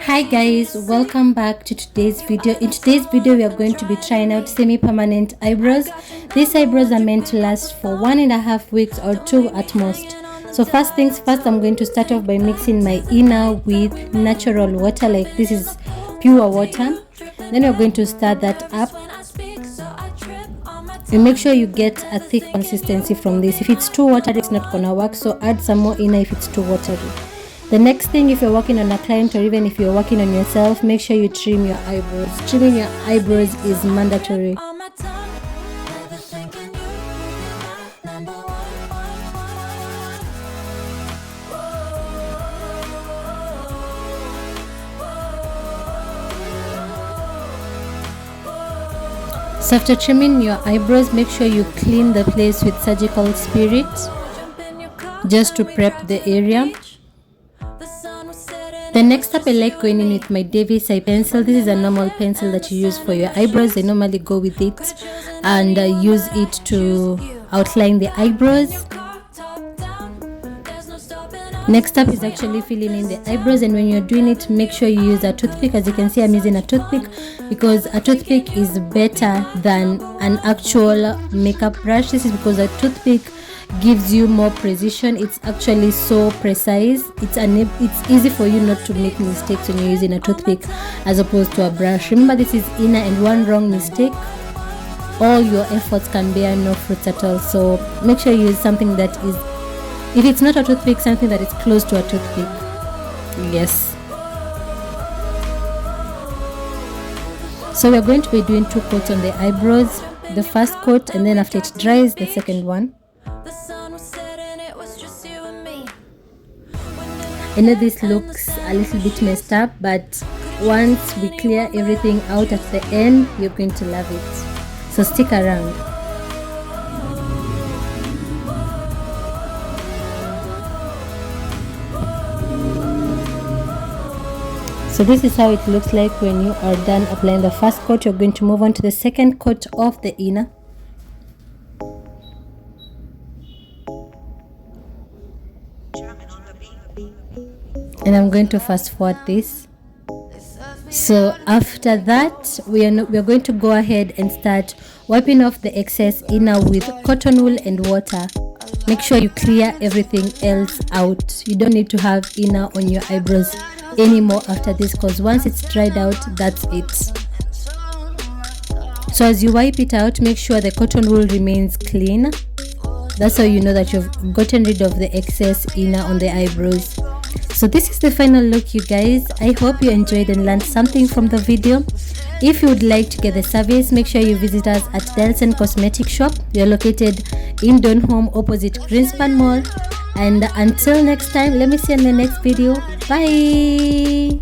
Hi guys, welcome back to today's video. In today's video we are going to be trying out semi-permanent eyebrows. These eyebrows are meant to last for 1.5 weeks or 2 at most. So first things first, I'm going to start off by mixing my heana with natural water, like this is pure water. Then we're going to stir that up. You make sure you get a thick consistency from this. If it's too watery, it's not gonna work, so add some more heana if it's too watery. The next thing, if you're working on a client or even if you're working on yourself, make sure you trim your eyebrows. Trimming your eyebrows is mandatory. So after trimming your eyebrows, make sure you clean the place with surgical spirit just to prep the area. The next step, I like going in with my Davis eye pencil. This is a normal pencil that you use for your eyebrows. I normally go with it and use it to outline the eyebrows. Next up is actually filling in the eyebrows, and when you're doing it, make sure you use a toothpick. As you can see, I'm using a toothpick because a toothpick is better than an actual makeup brush. This is because a toothpick gives you more precision. It's actually so precise. It's easy for you not to make mistakes when you're using a toothpick as opposed to a brush. Remember, this is heana, and one wrong mistake, all your efforts can bear no fruits at all. So make sure you use something that is, if it's not a toothpick, something that is close to a toothpick. Yes. So we're going to be doing 2 coats on the eyebrows. The first coat, and then after it dries, the second one. I know this looks a little bit messed up, but once we clear everything out at the end, you're going to love it. So stick around. So this is how it looks like when you are done applying the first coat. You're going to move on to the second coat of the heana. And I'm going to fast forward this. So after that, we are going to go ahead and start wiping off the excess heana with cotton wool and water. Make sure you clear everything else out. You don't need to have heana on your eyebrows anymore after this, because once it's dried out, that's it. So as you wipe it out, make sure the cotton wool remains clean. That's how you know that you've gotten rid of the excess heana on the eyebrows. So this is the final look, you guys. I hope you enjoyed and learned something from the video. If you would like to get the service, make sure you visit us at Delson Cosmetic Shop. We are located in Donholm, opposite Greenspan Mall. And until next time, let me see you in the next video. Bye.